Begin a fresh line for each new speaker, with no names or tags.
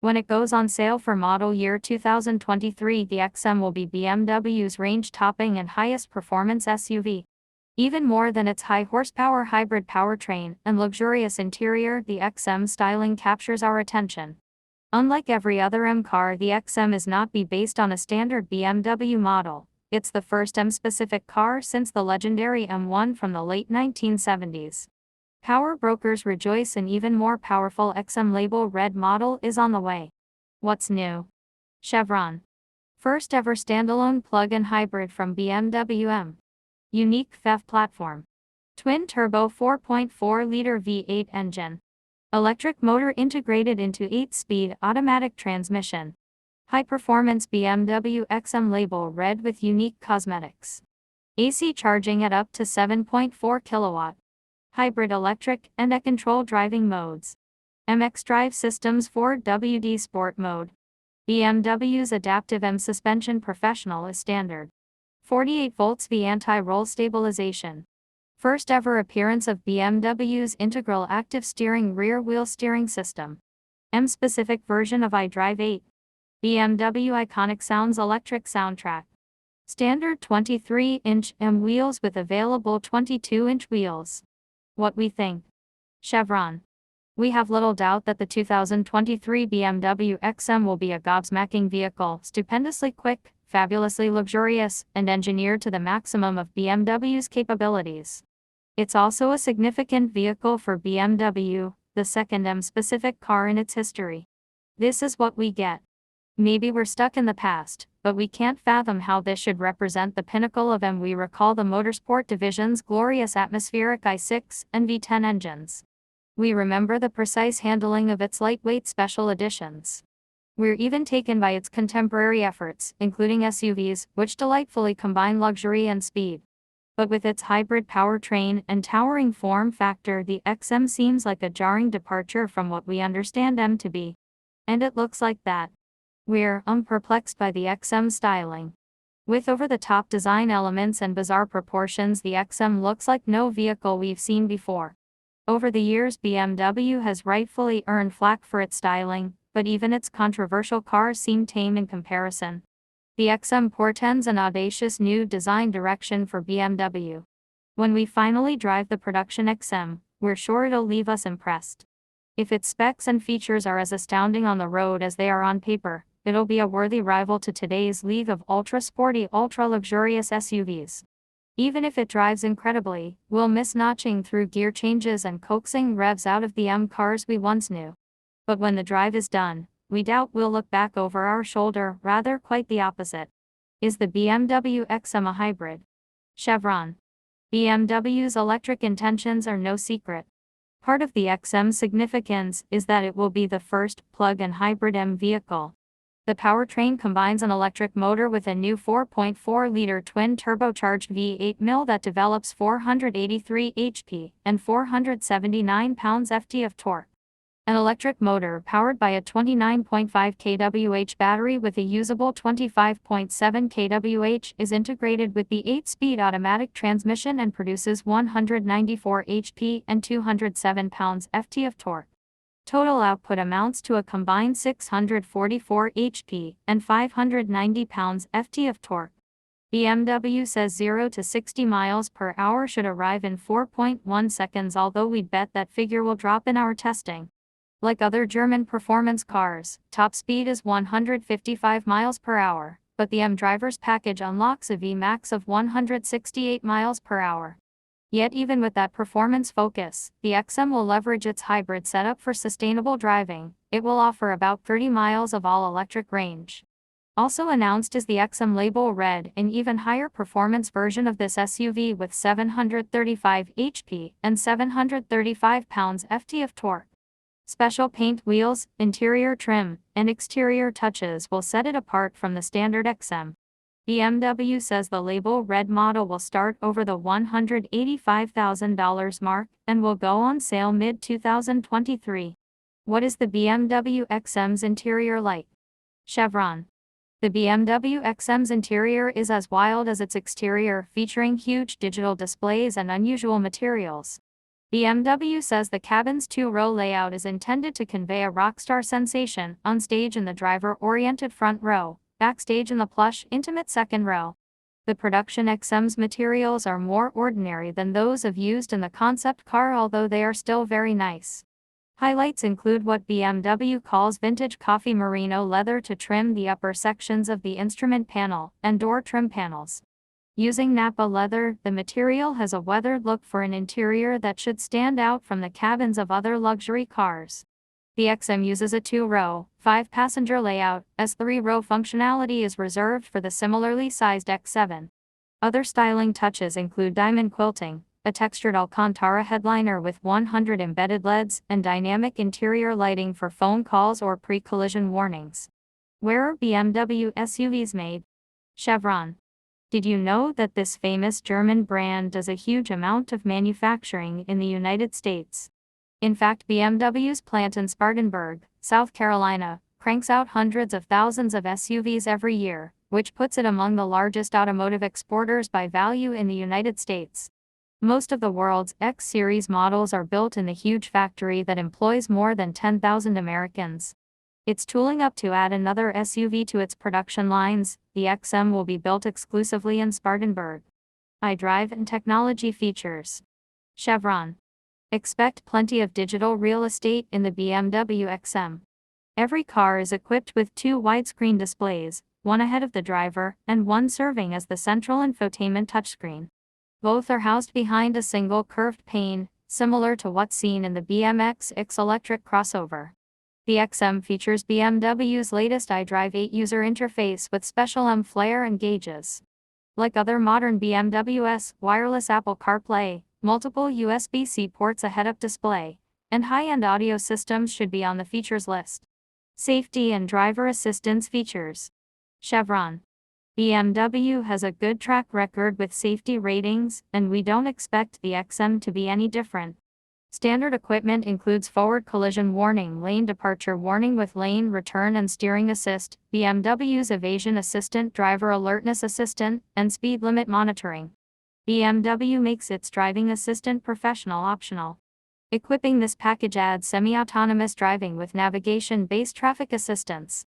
When it goes on sale for model year 2023, the XM will be BMW's range-topping and highest performance SUV. Even more than its high-horsepower hybrid powertrain and luxurious interior, the XM styling captures our attention. Unlike every other M car, the XM is not based on a standard BMW model. It's the first M-specific car since the legendary M1 from the late 1970s. Power brokers rejoice, an even more powerful XM label red model is on the way. What's new? Chevron. First ever standalone plug-in hybrid from BMW M. Unique FEV platform. Twin-turbo 4.4-liter V8 engine. Electric motor integrated into 8-speed automatic transmission. High-performance BMW XM label red with unique cosmetics. AC charging at up to 7.4 kilowatt. Hybrid electric and control driving modes. MX drive systems for WD Sport mode. BMW's adaptive M suspension professional is standard. 48 volts V anti-roll stabilization. First ever appearance of BMW's integral active steering rear wheel steering system. M-specific version of iDrive 8. BMW iconic sounds electric soundtrack. Standard 23-inch M wheels with available 22-inch wheels. What we think. Chevron. We have little doubt that the 2023 BMW XM will be a gobsmacking vehicle, stupendously quick, fabulously luxurious, and engineered to the maximum of BMW's capabilities. It's also a significant vehicle for BMW, the second M-specific car in its history. This is what we get. Maybe we're stuck in the past, but we can't fathom how this should represent the pinnacle of M. We recall the Motorsport division's glorious atmospheric i6 and V10 engines. We remember the precise handling of its lightweight special editions. We're even taken by its contemporary efforts, including SUVs, which delightfully combine luxury and speed. But with its hybrid powertrain and towering form factor, the XM seems like a jarring departure from what we understand M to be. And it looks like that. We're perplexed by the XM styling. With over-the-top design elements and bizarre proportions, the XM looks like no vehicle we've seen before. Over the years, BMW has rightfully earned flack for its styling, but even its controversial cars seem tame in comparison. The XM portends an audacious new design direction for BMW. When we finally drive the production XM, we're sure it'll leave us impressed. If its specs and features are as astounding on the road as they are on paper, it'll be a worthy rival to today's league of ultra-sporty, ultra-luxurious SUVs. Even if it drives incredibly, we'll miss notching through gear changes and coaxing revs out of the M cars we once knew. But when the drive is done, we doubt we'll look back over our shoulder, rather quite the opposite. Is the BMW XM a hybrid? Chevron. BMW's electric intentions are no secret. Part of the XM's significance is that it will be the first plug-in hybrid M vehicle. The powertrain combines an electric motor with a new 4.4-liter twin-turbocharged V8 mill that develops 483 HP and 479 pounds-ft of torque. An electric motor powered by a 29.5 kWh battery with a usable 25.7 kWh is integrated with the 8-speed automatic transmission and produces 194 HP and 207 pounds-ft of torque. Total output amounts to a combined 644 HP and 590 pounds-ft of torque. BMW says 0 to 60 miles per hour should arrive in 4.1 seconds, although we'd bet that figure will drop in our testing. Like other German performance cars, top speed is 155 miles per hour, but the M driver's package unlocks a V-max of 168 miles per hour. Yet even with that performance focus, the XM will leverage its hybrid setup for sustainable driving. It will offer about 30 miles of all-electric range. Also announced is the XM Label Red, an even higher performance version of this SUV with 735 HP and 735 pounds-ft of torque. Special paint, wheels, interior trim, and exterior touches will set it apart from the standard XM. BMW says the Label Red model will start over the $185,000 mark and will go on sale mid-2023. What is the BMW XM's interior like? Chevron. The BMW XM's interior is as wild as its exterior, featuring huge digital displays and unusual materials. BMW says the cabin's two-row layout is intended to convey a rockstar sensation, on stage in the driver-oriented front row, backstage in the plush, intimate second row. The production XM's materials are more ordinary than those used in the concept car, although they are still very nice. Highlights include what BMW calls vintage coffee merino leather to trim the upper sections of the instrument panel and door trim panels. Using Napa leather, the material has a weathered look for an interior that should stand out from the cabins of other luxury cars. The XM uses a 2-row, 5-passenger layout, as 3-row functionality is reserved for the similarly sized X7. Other styling touches include diamond quilting, a textured Alcantara headliner with 100 embedded LEDs, and dynamic interior lighting for phone calls or pre-collision warnings. Where are BMW SUVs made? Chevron. Did you know that this famous German brand does a huge amount of manufacturing in the United States? In fact, BMW's plant in Spartanburg, South Carolina, cranks out hundreds of thousands of SUVs every year, which puts it among the largest automotive exporters by value in the United States. Most of the world's X-Series models are built in the huge factory that employs more than 10,000 Americans. It's tooling up to add another SUV to its production lines. The XM will be built exclusively in Spartanburg. iDrive and technology features. Chevron. Expect plenty of digital real estate in the BMW XM. Every car is equipped with 2 widescreen displays, one ahead of the driver, and one serving as the central infotainment touchscreen. Both are housed behind a single curved pane, similar to what's seen in the BMX X electric crossover. The XM features BMW's latest iDrive 8 user interface with special M-Flare and gauges. Like other modern BMWs, wireless Apple CarPlay, multiple USB-C ports, a head-up display, and high-end audio systems should be on the features list. Safety and driver assistance features. Chevron. BMW has a good track record with safety ratings, and we don't expect the XM to be any different. Standard equipment includes forward collision warning, lane departure warning with lane return and steering assist, BMW's evasion assistant, driver alertness assistant, and speed limit monitoring. BMW makes its driving assistant professional optional. Equipping this package adds semi-autonomous driving with navigation-based traffic assistance.